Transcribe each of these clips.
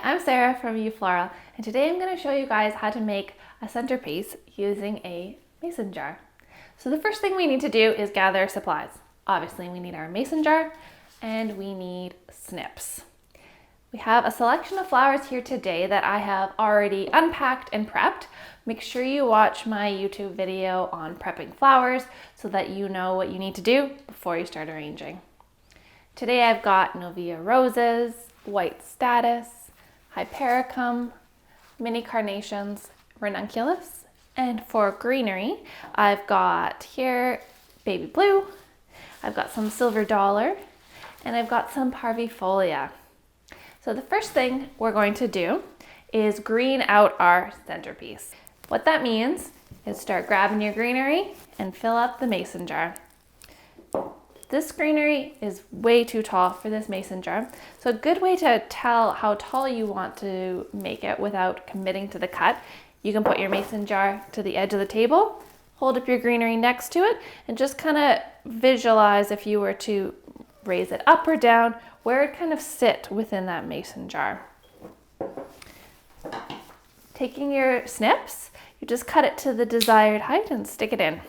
I'm Sarah from You Floral, and today I'm going to show you guys how to make a centerpiece using a mason jar. So the first thing we need to do is gather supplies. Obviously we need our mason jar and we need snips. We have a selection of flowers here today that I have already unpacked and prepped. Make sure you watch my YouTube video on prepping flowers so that you know what you need to do before you start arranging. Today I've got Novia roses, white Statice, hypericum, mini carnations, Ranunculus, and for greenery, I've got here baby blue, I've got some silver dollar, and I've got some Parvifolia. So the first thing we're going to do is green out our centerpiece. What that means is start grabbing your greenery and fill up the mason jar. This greenery is way too tall for this mason jar. So a good way to tell how tall you want to make it without committing to the cut, you can put your mason jar to the edge of the table, hold up your greenery next to it, and just kind of visualize if you were to raise it up or down, where it kind of sit within that mason jar. Taking your snips, you just cut it to the desired height and stick it in.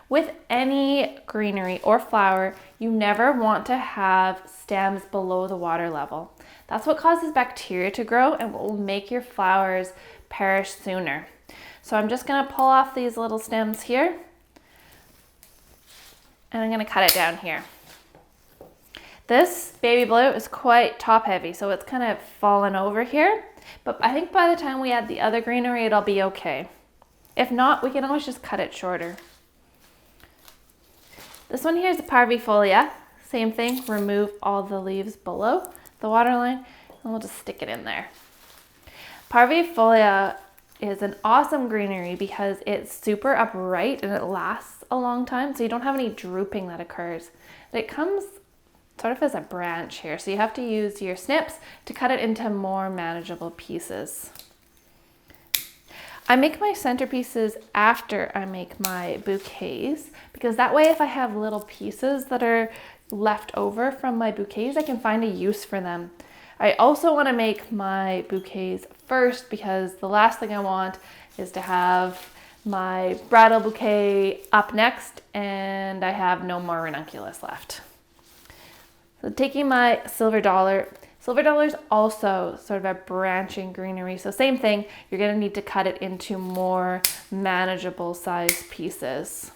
With any greenery or flower, you never want to have stems below the water level. That's what causes bacteria to grow and what will make your flowers perish sooner. So I'm just going to pull off these little stems here and I'm going to cut it down here. This baby blue is quite top heavy, so it's kind of fallen over here, but I think by the time we add the other greenery, it'll be okay. If not, we can always just cut it shorter. This one here is the Parvifolia. Same thing, remove all the leaves below the waterline and we'll just stick it in there. Parvifolia is an awesome greenery because it's super upright and it lasts a long time, so you don't have any drooping that occurs. It comes sort of as a branch here, so you have to use your snips to cut it into more manageable pieces. I make my centerpieces after I make my bouquets because that way if I have little pieces that are left over from my bouquets, I can find a use for them. I also want to make my bouquets first because the last thing I want is to have my bridal bouquet up next and I have no more ranunculus left. So taking my silver dollar is also sort of a branching greenery. So same thing, you're going to need to cut it into more manageable size pieces.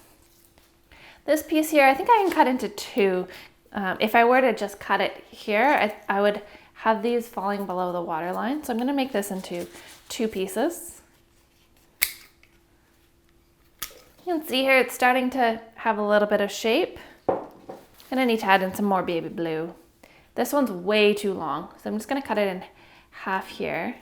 This piece here, I think I can cut into two. If I were to just cut it here, I would have these falling below the water line. So I'm going to make this into two pieces. You can see here it's starting to have a little bit of shape. And I need to add in some more baby blue. This one's way too long, so I'm just gonna cut it in half here.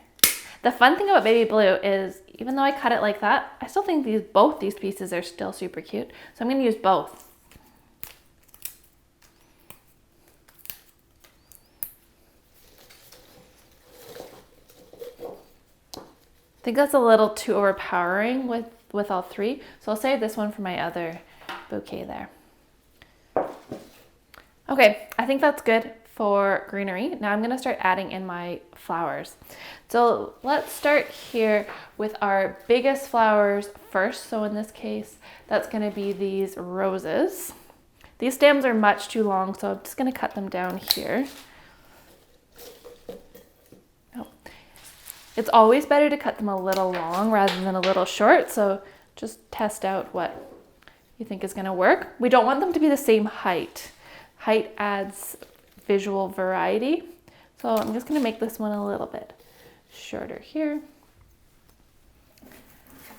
The fun thing about baby blue is, even though I cut it like that, I still think both these pieces are still super cute. So I'm gonna use both. I think that's a little too overpowering with all three, so I'll save this one for my other bouquet there. Okay, I think that's good for greenery. Now I'm going to start adding in my flowers. So let's start here with our biggest flowers first. So in this case, that's going to be these roses. These stems are much too long, so I'm just going to cut them down here. Oh. It's always better to cut them a little long rather than a little short, so just test out what you think is going to work. We don't want them to be the same height. Height adds visual variety. So I'm just going to make this one a little bit shorter here. I'm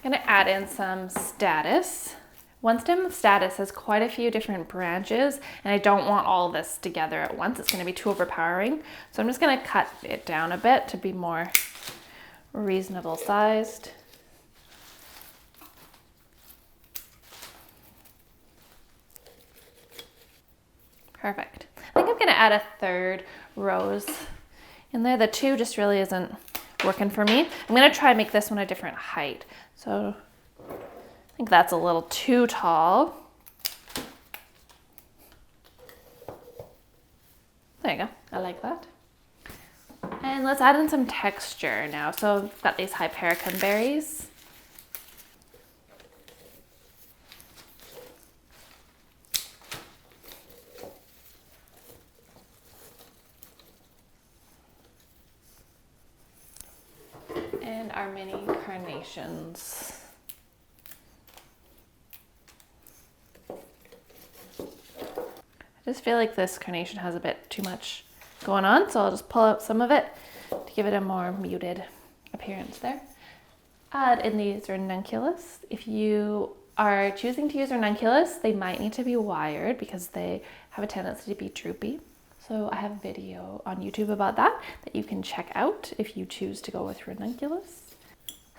going to add in some Statice. One stem of Statice has quite a few different branches and I don't want all of this together at once. It's going to be too overpowering. So I'm just going to cut it down a bit to be more reasonable sized. Perfect. I think I'm going to add a third rose in there. The two just really isn't working for me. I'm going to try and make this one a different height. So I think that's a little too tall. There you go. I like that. And And let's add in some texture now. So I've got these hypericum berries. And our mini carnations. I just feel like this carnation has a bit too much going on, so I'll just pull out some of it to give it a more muted appearance there. Add in these Ranunculus. If you are choosing to use Ranunculus, they might need to be wired because they have a tendency to be droopy. So I have a video on YouTube about that you can check out if you choose to go with Ranunculus.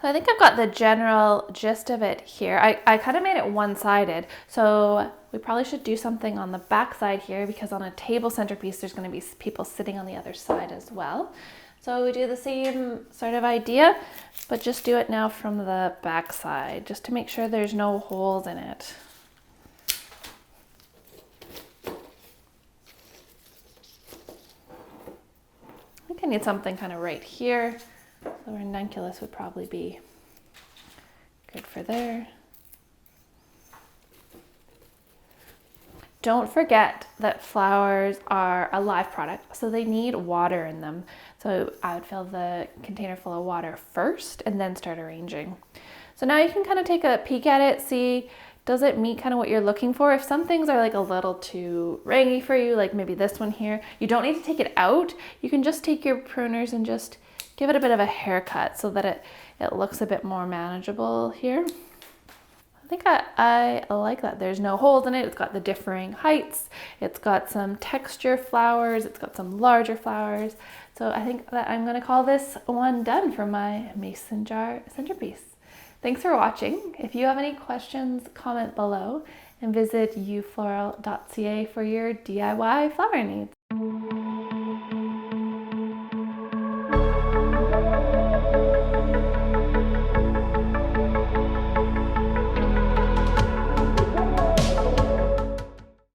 So I think I've got the general gist of it here. I kind of made it one-sided, so we probably should do something on the back side here because on a table centerpiece there's going to be people sitting on the other side as well. So we do the same sort of idea, but just do it now from the back side just to make sure there's no holes in it. I think I need something kind of right here. The Ranunculus would probably be good for there. Don't forget that flowers are a live product, so they need water in them. So I would fill the container full of water first and then start arranging. So now you can kind of take a peek at it, see, does it meet kind of what you're looking for? If some things are like a little too rangy for you, like maybe this one here, you don't need to take it out. You can just take your pruners and just give it a bit of a haircut so that it looks a bit more manageable here. I think I like that. There's no holes in it. It's got the differing heights. It's got some texture flowers. It's got some larger flowers. So I think that I'm gonna call this one done for my mason jar centerpiece. Thanks for watching. If you have any questions, comment below and visit youfloral.ca for your DIY flower needs.